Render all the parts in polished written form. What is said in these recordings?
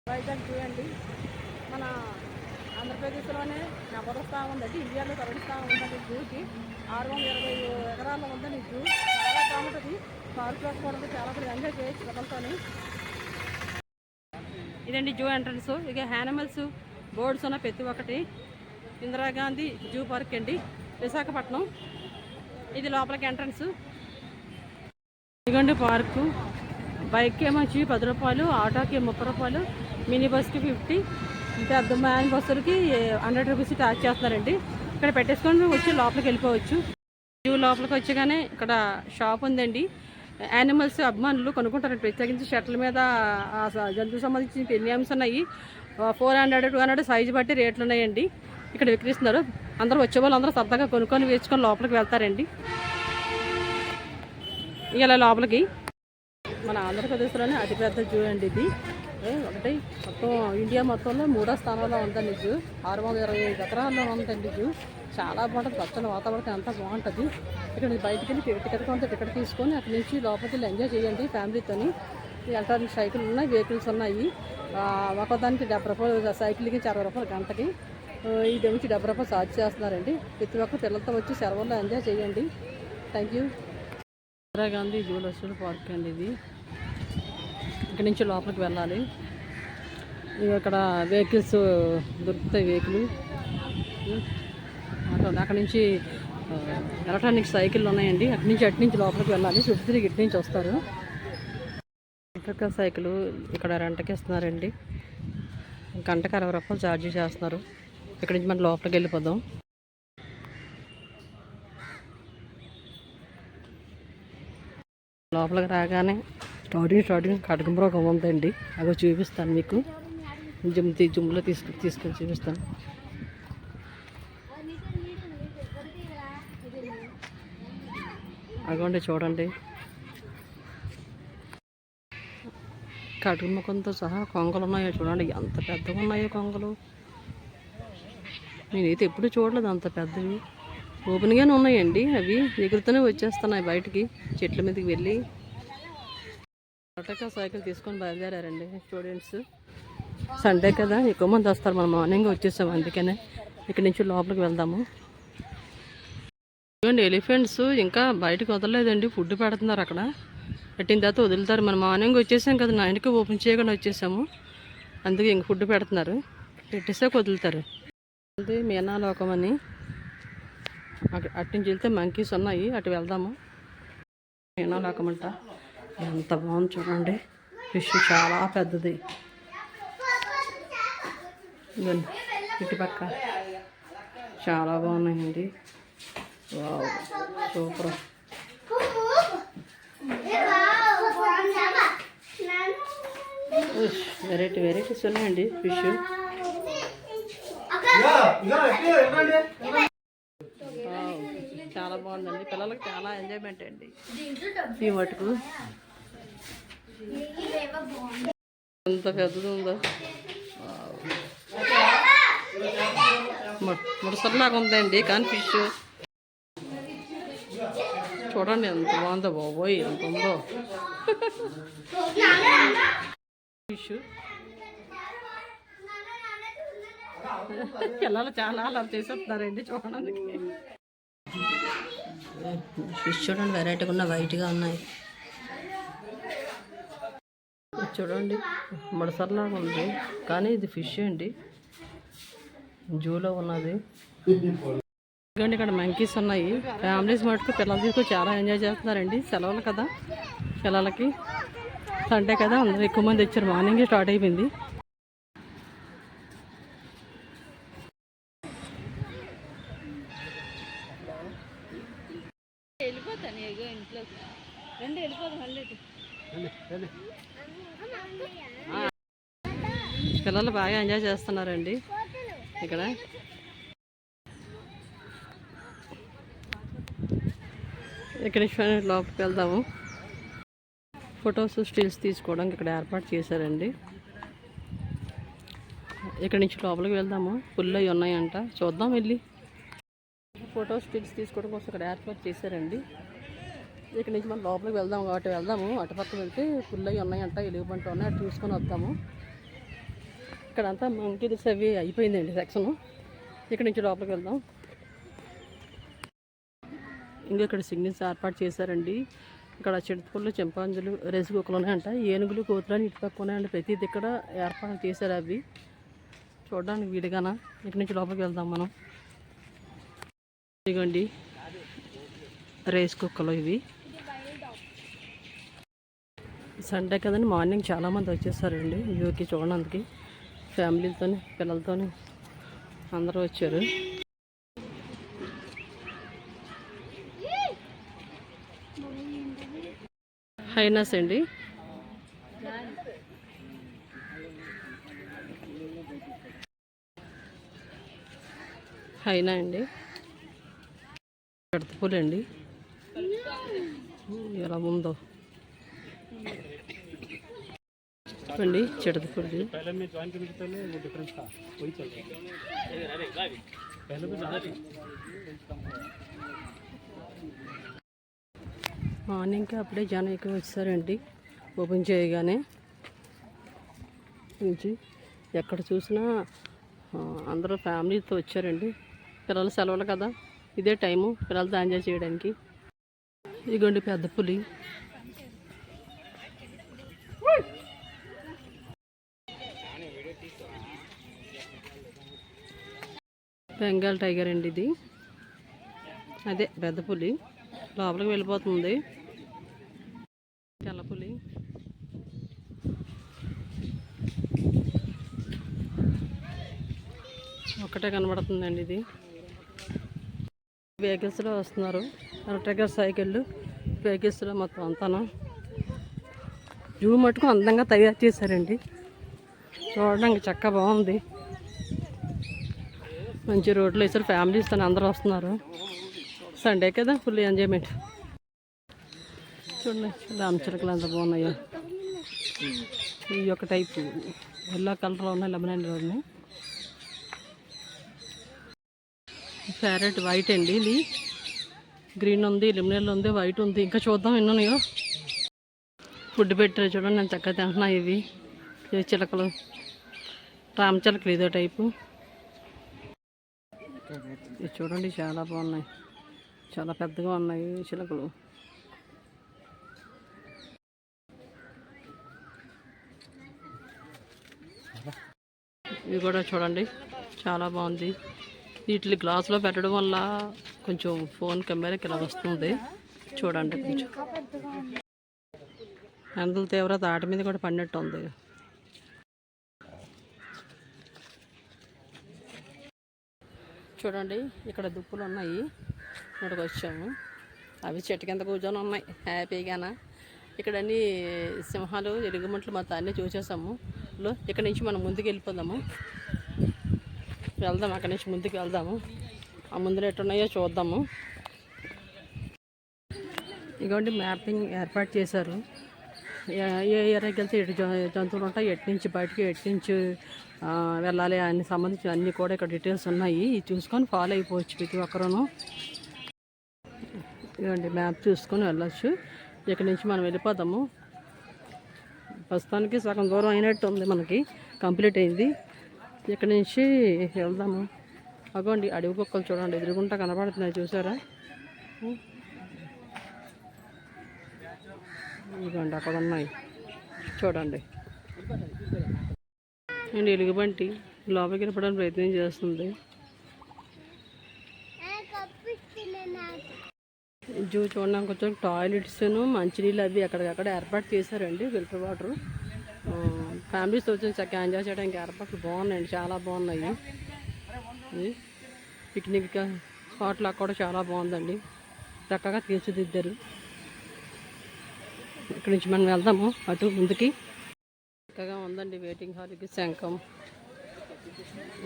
వైజాగ్ చూడండి, మన ఆంధ్రప్రదేశ్లోనే నెంబర్ స్థానం ఉందండి. ఇండియాలో థర్డ్ స్థానం ఉందండి జూకి. 620 ఎకరాల్లో ఉందండి జూ. చాలా బాగుంటుంది. పార్క్లోకి కూడా చాలా కూడా ఎంజాయ్ చేయొచ్చు పిల్లలతోని. ఇదండి జూ ఎంట్రన్స్. ఇక యానిమల్స్ బోర్డ్స్ ఉన్న ప్రతి ఒక్కటి. ఇందిరాగాంధీ జూ పార్క్ అండి, విశాఖపట్నం. ఇది లోపలికి ఎంట్రన్స్. ఇదిగోండి పార్కు. బైక్కి ఏమో 10 రూపాయలు, ఆటోకి 30 రూపాయలు, మినీ బస్కి 50, పెద్ద మ్యాన్ బస్సులకి 100 రూపీస్ ఛార్జ్ చేస్తున్నారండి. ఇక్కడ పెట్టేసుకొని వచ్చి లోపలికి వెళ్ళిపోవచ్చు. జూ లోపలికి వచ్చగానే ఇక్కడ షాప్ ఉందండి. యానిమల్స్ అభిమానులు కొనుక్కుంటారండి. ప్రత్యేకించి షర్ట్ల మీద జంతువుకు సంబంధించిన పెన్ని ఐటమ్స్ ఉన్నాయి. 400, 200 సైజు బట్టి రేట్లు ఉన్నాయండి. ఇక్కడ విక్రిస్తున్నారు. అందరూ వచ్చే వాళ్ళు అందరూ సరదాగా కొనుక్కొని వేసుకొని లోపలికి వెళ్తారండి. ఇలా లోపలికి మన ఆంధ్రప్రదేశ్లోనే అతిపెద్ద జూ అండి ఇది. ఒకటి మొత్తం ఇండియా మొత్తంలో 3వ స్థానంలో ఉందండి జూ. 625 ఎకరాల్లో ఉందండి జూ. చాలా బాగుంటుంది. పచ్చని వాతావరణం అంతా బాగుంటుంది. ఇక్కడ బయటికి వెళ్ళి టికెట్ కొంత టికెట్ తీసుకొని అక్కడి నుంచి లోపలికి వెళ్ళి ఎంజాయ్ చేయండి ఫ్యామిలీతోని. ఎలక్ట్రానిక్ సైకిల్ ఉన్నాయి, వెహికల్స్ ఉన్నాయి. ఒకదానికి 70 రూపాయలు, సైకిల్కి 60 రూపాయలు గంటకి. ఇది వచ్చి 70 రూపాయలు ఛార్జ్ చేస్తున్నారండి. ప్రతి ఒక్క పిల్లలతో వచ్చి సెలవుల్లో ఎంజాయ్ చేయండి. Thank you. Indira Gandhi jewellers park అండి ఇది. ఇక్కడి నుంచి లోపలికి వెళ్ళాలి. ఇక్కడ వెహికల్స్ దొరుకుతాయి. వెహికల్ అక్కడి నుంచి ఎలక్ట్రానిక్ సైకిల్ ఉన్నాయండి. అటు నుంచి లోపలికి వెళ్ళాలి. చుట్టూ తిరిగి ఇటు నుంచి వస్తారు. ఎలక్ట్రికల్ సైకిల్ ఇక్కడ రెంట్కి ఇస్తున్నారండి. గంటకి 60 రూపాయలు ఛార్జ్ చేస్తున్నారు. ఇక్కడి నుంచి మనం లోపలికి వెళ్ళిపోదాం. లోపలికి రాగానే స్టార్టింగ్ కడకంబరం ఉందండి. అవి చూపిస్తాను మీకు. జుమ్లో తీసుకొని చూపిస్తాను. అగోండి చూడండి, కడుగుముఖంతో సహా కొంగలు ఉన్నాయో చూడండి. ఎంత పెద్దగా ఉన్నాయో కొంగలు. నేనైతే ఎప్పుడు చూడలేదు అంత పెద్దవి. ఓపెన్గానే ఉన్నాయండి. అవి ఎగురుతూనే వచ్చేస్తున్నాయి బయటికి చెట్ల మీదకి వెళ్ళి. ఎలక్ట్రికల్ సైకిల్ తీసుకొని బయలుదేరారండి స్టూడెంట్స్. సండే కదా, ఎక్కువ మంది వస్తారు. మనం మార్నింగ్ వచ్చేసాము, అందుకనే ఇక్కడి నుంచి లోపలికి వెళ్దాము. ఇవ్వండి ఎలిఫెంట్స్ ఇంకా బయటకు వదలలేదండి. ఫుడ్ పెడుతున్నారు అక్కడ. పెట్టిన తర్వాత వదులుతారు. మనం మార్నింగ్ వచ్చేసాం కదా, 9కి ఓపెన్ చేయకుండా వచ్చేసాము. అందుకే ఇంక ఫుడ్ పెడుతున్నారు. పెట్టేసాక వదులుతారు. అది మీనాలోకం అని. అటు నుంచి వెళ్తే మంకీస్ ఉన్నాయి, అటు వెళ్దాము. మీనాలోకం అంట. ఎంత బాగుంది చూడండి. ఫిష్ చాలా పెద్దది. ఇటుపక్క చాలా బాగున్నాయండి. Wow, super. వెరైటీస్ ఉన్నాయండి ఫిష్. చాలా బాగుందండి. పిల్లలకి చాలా ఎంజాయ్మెంట్ అండి ఈ మటుకు. ఎంత పెద్దది ఉందో. ముడసలాగా ఉందండి కానీ ఫిష్ చూడండి ఎంత బాగుందో. బాబోయ్ ఎంత ఉందో ఫిష్. పిల్లలు చాలా అలా చేసేస్తున్నారండి చూడడానికి. ఫిష్ చూడండి, వెరైటీగా ఉన్న వైట్గా ఉన్నాయి. చూడండి ముడసలాగా ఉంది కానీ ఇది ఫిష్ అండి. జూలో ఉన్నది. ఎందుకంటే ఇక్కడ మంకీస్ ఉన్నాయి. ఫ్యామిలీస్ మటుకు పిల్లలు తీసుకొని చాలా ఎంజాయ్ చేస్తున్నారండి. సెలవులు కదా పిల్లలకి, సండే కదా, అందరూ ఎక్కువ మంది వచ్చారు. మార్నింగే స్టార్ట్ అయిపోయింది. వెళ్ళిపోతాను ఇంట్లో రండి, వెళ్ళిపోతాం మళ్ళీ. పిల్లలు బాగా ఎంజాయ్ చేస్తున్నారండి ఇక్కడ. ఇక్కడ లోపలికి వెళ్దాము. ఫొటోస్ స్టిల్స్ తీసుకోవడానికి ఇక్కడ ఏర్పాటు చేశారండి. ఇక్కడ నుంచి లోపలికి వెళ్దాము. ఫుల్ అవి ఉన్నాయంట, చూద్దాం వెళ్ళి. ఫొటోస్ స్టిల్స్ తీసుకోవడం కోసం ఇక్కడ ఏర్పాటు చేశారండి. ఇక్కడ నుంచి మనం లోపలికి వెళ్దాము. అటు వెళ్దాము. అటుపక్క వెళ్తే ఫుల్ అవి ఉన్నాయంట, ఎలుగుబంట్లు ఉన్నాయి, అటు చూసుకొని వద్దాము. ఇక్కడంతా మంకీస్ అవి అయిపోయిందండి సెక్షన్. ఇక్కడ నుంచి లోపలికి వెళ్దాం. ఇంకా ఇక్కడ సిగ్నల్స్ ఏర్పాటు చేశారండి. ఇక్కడ చిరుతపుళ్ళు, చింపాంజీలు, రేసుగుక్కలు ఉన్నాయంట. ఏనుగులు, కోతులని ఇటు పక్క ఉన్నాయండి. ప్రతిది ఇక్కడ ఏర్పాటు చేశారు. అవి చూడడానికి వీడిగానా. ఇక్కడ నుంచి లోపలికి వెళ్దాం మనం. ఇదిగోండి రేస్ కుక్కలు. ఇవి సండే కదండి, మార్నింగ్ చాలామంది వచ్చేసారండి వ్యూకి చూడడానికి. ఫ్యామిలీతో పిల్లలతో అందరూ వచ్చారు. హైనాస్ అండి. హైనా అండి. చిడతపులి అండి. ఎలా ఉందో అండి చిడతపులి. మార్నింగ్కి అప్పుడే జనం ఎక్కువ వచ్చారండి. ఓపెన్ చేయగానే నుంచి ఎక్కడ చూసినా అందరూ ఫ్యామిలీతో వచ్చారండి. పిల్లల సెలవులు కదా, ఇదే టైము పిల్లలతో ఎంజాయ్ చేయడానికి. ఇదిగోండి పెద్ద పులి. బెంగాల్ టైగర్ అండి ఇది. అదే పెద్ద పులి లోపలికి వెళ్ళిపోతుంది. తెల్లపులి. ఒక్కటే కనబడుతుందండి ఇది. వెహికల్స్లో వస్తున్నారు. ఎలక్ట్రికల్ సైకిళ్ళు వెహికల్స్లో మొత్తం అంతాను. జూ మటుకు అందంగా తయారు చేశారండి. చూడడానికి చక్కగా బాగుంది. మంచి రోడ్లు వేసారు. ఫ్యామిలీస్ తను అందరూ వస్తున్నారు. సండే కదా, ఫుల్ ఎంజాయ్మెంట్. చూడండి రామచిలకలు ఎంత బాగున్నాయో. ఈ యొక్క టైపు ఎల్లో కలర్లో ఉన్నాయి. లెమన్ రోడ్ని. ప్యారెట్ వైట్ అండి. ఇది గ్రీన్ ఉంది, లెమన్ ఉంది, వైట్ ఉంది. ఇంకా చూద్దాం ఎన్ని ఉన్నాయో. ఫుడ్ పెట్టారు చూడండి, నేను చక్కగా తింటున్నా. ఇవి చిలకలు, రామచిలకలు ఇదో టైపు. ఇది చూడండి చాలా బాగున్నాయి. చాలా పెద్దగా ఉన్నాయి చిలకలు. ఇవి కూడా చూడండి చాలా బాగుంది. వీటిని గ్లాసులో పెట్టడం వల్ల కొంచెం ఫోన్ కెమెరాకి ఇలా వస్తుంది. చూడండి కొంచెం ఎండల తీవ్రత ఆట మీద కూడా పడినట్టు ఉంది. చూడండి ఇక్కడ దుప్పులు ఉన్నాయి. ఇక్కడికి వచ్చాము. అవి చెట్టు కింద కూర్చొని ఉన్నాయి హ్యాపీగానా. ఇక్కడ అన్ని సింహాలు, ఎలుగుబంట్లు మొత్తం అన్నీ చూసేసాము. ఇక్కడ నుంచి మనం ముందుకు వెళ్ళిపోదాము. వెళ్దాం, అక్కడి నుంచి ముందుకు వెళ్దాము. ఆ ముందున ఎట్టున్నాయో చూద్దాము. ఇదిగోండి మ్యాపింగ్ ఏర్పాటు చేశారు. ఏ ఏరియాకి వెళ్తే ఎటు జంతువులు ఉంటాయి, ఎటు నుంచి బయటికి ఎటు నుంచి వెళ్ళాలి అని సంబంధించి అన్నీ కూడా ఇక్కడ డీటెయిల్స్ ఉన్నాయి. ఇది చూసుకొని ఫాలో అయిపోవచ్చు ప్రతి ఒక్కరూ. ఇదిగోండి మ్యాప్ చూసుకొని వెళ్ళొచ్చు. ఇక్కడి నుంచి మనం వెళ్ళిపోదాము. ప్రస్తుతానికి సగం దూరం అయినట్టు ఉంది, మనకి కంప్లీట్ అయింది. ఇక్కడి నుంచి వెళ్దాము. అగోండి అడవి కుక్కలు చూడండి ఎదురుగుంటా కనబడుతున్నాయి, చూసారా? ఇదిగోండి అక్కడ ఉన్నాయి చూడండి. అండ్ ఎలుగుబంటి లోపలికి వెళ్ళడానికి ప్రయత్నం చేస్తుంది. జూ చూడడానికి వచ్చి టాయిలెట్స్ను, మంచినీళ్ళు అవి ఎక్కడికక్కడ ఏర్పాటు చేశారండి. Filter water. ఫ్యామిలీస్తో వచ్చి చక్కగా ఎంజాయ్ చేయడానికి ఏర్పాట్లు బాగున్నాయండి, చాలా బాగున్నాయి. పిక్నిక్ స్పాట్లు అక్కడ చాలా బాగుందండి, చక్కగా తీర్చిదిద్దారు. ఇక్కడి నుంచి మనం వెళ్దాము అటు ముందుకి. చక్కగా ఉందండి వెయిటింగ్ హాల్కి. శంఖం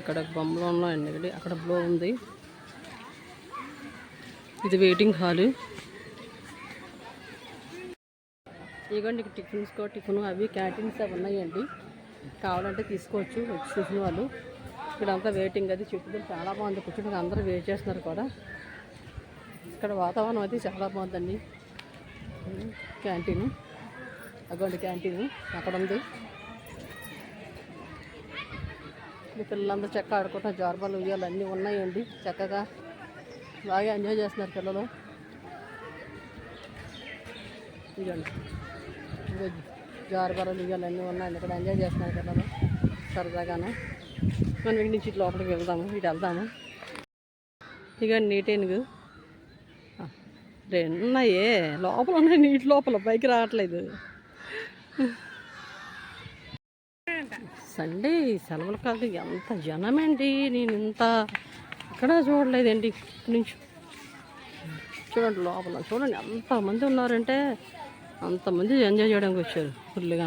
ఇక్కడ బొమ్మలు ఉన్నాయండి. అక్కడ బ్లో ఉంది. ఇది వెయిటింగ్ హాలు. ఇదిగోండి టిఫిన్ అవి క్యాంటీన్స్ అవి ఉన్నాయండి. కావాలంటే తీసుకోవచ్చు వచ్చి చూసిన వాళ్ళు. ఇక్కడ అంతా వెయిటింగ్. అది చుట్టూ చాలా బాగుంది, కూర్చుని అందరూ వెయిట్ చేస్తున్నారు కూడా. ఇక్కడ వాతావరణం అయితే చాలా బాగుందండి. క్యాంటీన్ అగోండి, క్యాంటీన్ అక్కడ ఉంది. మీ పిల్లలందరూ చక్కగా ఆడుకుంటారు. జారుబాలు ఉయ్యాలు అన్నీ ఉన్నాయండి. చక్కగా బాగా ఎంజాయ్ చేస్తున్నారు పిల్లలు. ఇదండి జారుబాలు ఉయ్యాలు అన్నీ ఉన్నాయండి. ఇక్కడ ఎంజాయ్ చేస్తున్నారు పిల్లలు సరదాగానే. మనం ఇంటి నుంచి ఇటు లోపలికి వెళ్దాము. ఇటు వెళ్దాము. ఇక నీటేనుగు రెండు ఉన్నాయే లోపల ఉన్నాయి. నీటి లోపల పైకి రావట్లేదు. సండే సెలవులు కాదు, ఎంత జనమండి. నేను ఇంత ఇక్కడ చూడలేదండి. ఇక్కడి నుంచి చూడండి లోపల చూడండి ఎంతమంది ఉన్నారంటే అంతమంది ఎంజాయ్ చేయడానికి వచ్చారు ఫుల్గా.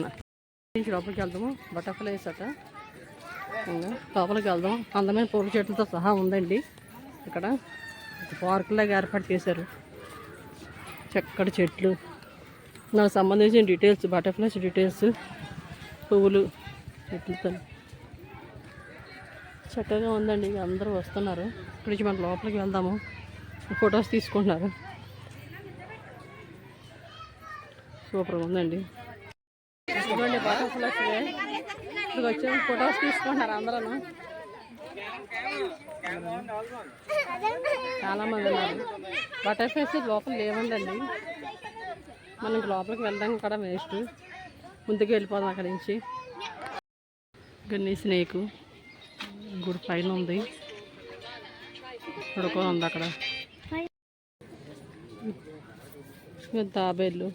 నుంచి లోపలికి వెళ్దాము. బటర్ఫ్లైస్ అట లోపలికి వెళ్దాం. అందమైన పూల చెట్లతో సహా ఉందండి. ఇక్కడ పార్కులాగా ఏర్పాటు చేశారు. చక్కటి చెట్లు, నాకు సంబంధించిన డీటెయిల్స్, బటర్ఫ్లైస్ డీటెయిల్స్, పువ్వులు చెట్లతో చక్కగా ఉందండి. అందరూ వస్తున్నారు. ఇక్కడి నుంచి మనం లోపలికి వెళ్దాము. ఫొటోస్ తీసుకుంటున్నారు. సూపర్గా ఉందండి. ఇదిగోండి బటర్ఫ్లైస్ ఇక్కడికి వచ్చి ఫొటోస్ తీసుకుంటున్నారు అందరూ. చాలామంది ఉన్నారు. బటర్ఫ్లైస్ లోపల లేవండి. మనకి లోపలికి వెళ్ళడం కూడా వేస్ట్. ముందుకు వెళ్ళిపోదాం అక్కడి నుంచి. గన్నీ స్నేక్ గుడి పైన ఉంది. పడుకొని ఉంది అక్కడ. తాబేళ్ళు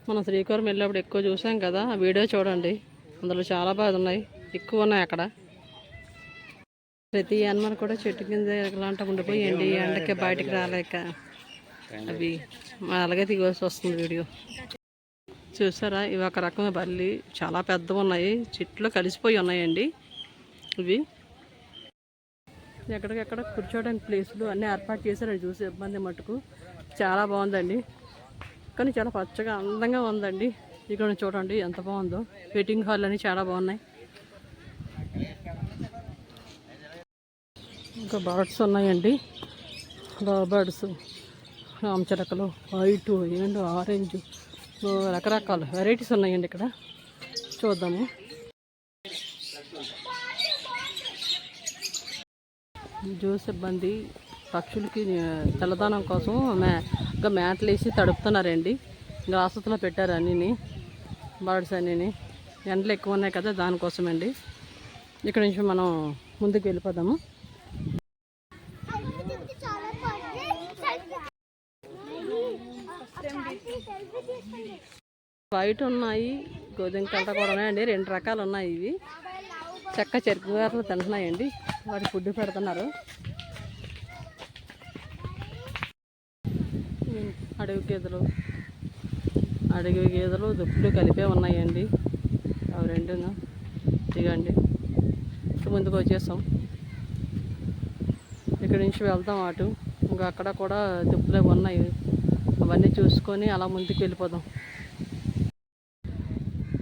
మనం శ్రీకాకుళం వెళ్ళినప్పుడు ఎక్కువ చూసాం కదా, ఆ వీడియో చూడండి. అందులో చాలా బాగా ఉన్నాయి, ఎక్కువ ఉన్నాయి అక్కడ. ప్రతి యానిమల్ కూడా చెట్టు కింద ఇలాంటి ఉండిపోయండి. ఎండకి బయటికి రాలేక అవి అలాగే దిగవలసి వస్తుంది. వీడియో చూసారా? ఇవి ఒక రకమైన బల్లి, చాలా పెద్దవి ఉన్నాయి. చెట్లు కలిసిపోయి ఉన్నాయండి. ఇవి ఎక్కడికెక్కడ కూర్చోడానికి ప్లేసులు అన్నీ ఏర్పాటు చేశారండి. చూసే ఇబ్బంది మటుకు చాలా బాగుందండి. కానీ చాలా పచ్చగా అందంగా ఉందండి. ఇక్కడ చూడండి ఎంత బాగుందో. వెయిటింగ్ హాల్ అన్నీ చాలా బాగున్నాయి. ఇంకా బర్డ్స్ ఉన్నాయండి. బర్డ్స్ రామచిలకలు, వైట్ అండ్ ఆరెంజ్, రకరకాల వెరైటీస్ ఉన్నాయండి. ఇక్కడ చూద్దాము. జూ సిబ్బంది పక్షులకి తెల్లదానం కోసం ఇంకా మ్యాట్లు వేసి తడుపుతున్నారండి. ఇంకా ఆసుపత్రిలో పెట్టారు అన్నీ బర్డ్స్ అన్నీ. ఎండలు ఎక్కువ ఉన్నాయి కదా, దానికోసమండి. ఇక్కడ నుంచి మనం ముందుకు వెళ్ళిపోదాము. వైట్ ఉన్నాయి, గోధుమ కలర్ కూడా ఉన్నాయండి. 2 రకాలు ఉన్నాయి. ఇవి చెక్క చెరుకుగారులు తింటున్నాయండి. వాటి ఫుడ్ పెడుతున్నారు. అడవి గేదెలు దుప్పులు కలిపే ఉన్నాయండి. అవి రెండును దిగండి. ముందుకు వచ్చేసాం. ఇక్కడి నుంచి వెళ్తాం అటు. ఇంకా అక్కడ కూడా దుప్పులు ఉన్నాయి. అవన్నీ చూసుకొని అలా ముందుకు వెళ్ళిపోదాం.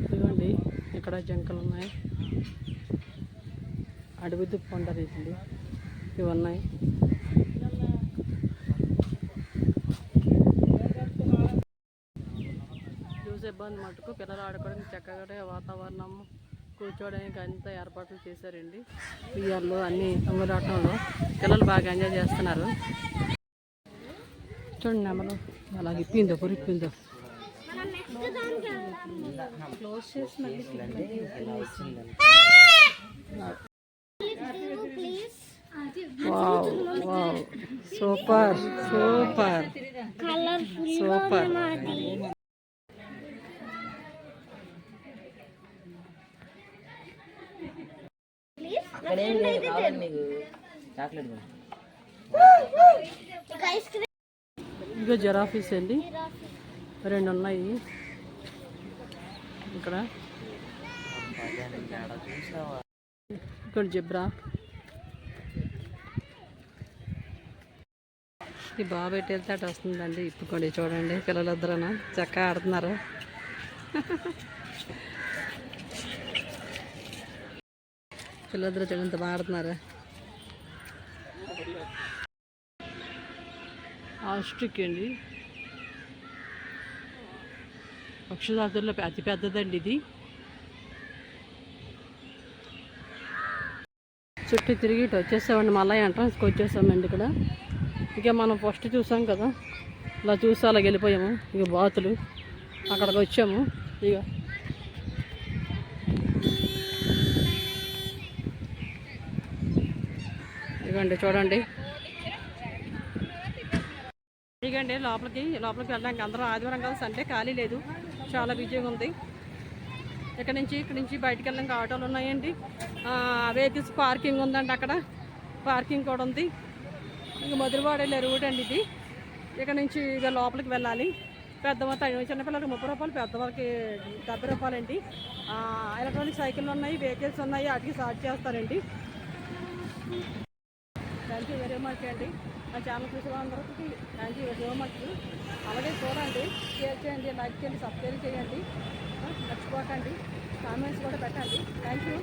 ఇదిగోండి ఇక్కడ జంకలు ఉన్నాయి. అడవి దుప్పు అంటారు ఇది. ఇవి ఉన్నాయి. చూసే ఇబ్బంది మటుకు పిల్లలు ఆడుకోవడానికి చక్కగా వాతావరణం, కూర్చోడానికి అంతా ఏర్పాట్లు చేశారండి. ఉయ్యాల్లో అన్ని తొంగలాటంలో పిల్లలు బాగా ఎంజాయ్ చేస్తున్నారు. చూడండి నెమలు అలా ఇప్పిందో పొరిప్పిందో. Wow wow, super super super. ఇదిగో జిరాఫీస్ అండి, 2 ఉన్నాయి ఇక్కడ. ఇక్కడ జెబ్రా. ఈ బాబు ఎటు వెళ్తే అటు వస్తుందండి. ఇప్పుకోండి చూడండి, పిల్లలిద్దరూ చక్కగా ఆడుతున్నారు. పిల్లలిద్దరూ చూడండి ఎంత బాగా ఆడుతున్నారు. ఆస్ట్రిక్ అండి, పక్షిజాతుల్లో అతి పెద్దదండి ఇది. చుట్టూ తిరిగి ఇటు వచ్చేసామండి. మళ్ళీ ఎంట్రన్స్కి వచ్చేసామండి. ఇక్కడ ఇక మనం ఫస్ట్ చూసాం కదా, ఇలా చూసి అలా వెళ్ళిపోయాము. ఇక బాతులు అక్కడికి వచ్చాము. ఇక ఇదిగండి చూడండి. ఇదిగండి లోపలికి వెళ్ళడానికి అందరూ ఆదివారం కదా, సండే ఖాళీ లేదు, చాలా బిజీగా ఉంది. ఇక్కడి నుంచి బయటికి వెళ్ళడానికి ఆటోలు ఉన్నాయండి. వెహికల్స్ పార్కింగ్ ఉందండి, అక్కడ పార్కింగ్ కూడా ఉంది. ఇక మధురవాడ వెళ్ళే రూట్ అండి ఇది. ఇక్కడ నుంచి ఇక లోపలికి వెళ్ళాలి. చిన్నపిల్లలకి 30 రూపాయలు, పెద్దవాళ్ళకి 70 రూపాయలండి. ఎలక్ట్రానిక్ సైకిళ్ళు ఉన్నాయి, వెహికల్స్ ఉన్నాయి, వాటికి స్టార్ట్ చేస్తారండి. థ్యాంక్ యూ వెరీ మచ్ అండి. మా ఛానల్ చూసే అందరికీ థ్యాంక్ యూ వెరీ మచ్. అలాగే చూడండి, షేర్ చేయండి, లైక్ చేయండి, సబ్స్క్రైబ్ చేయండి, మర్చిపోకండి, కామెంట్స్ కూడా పెట్టండి. Thank you.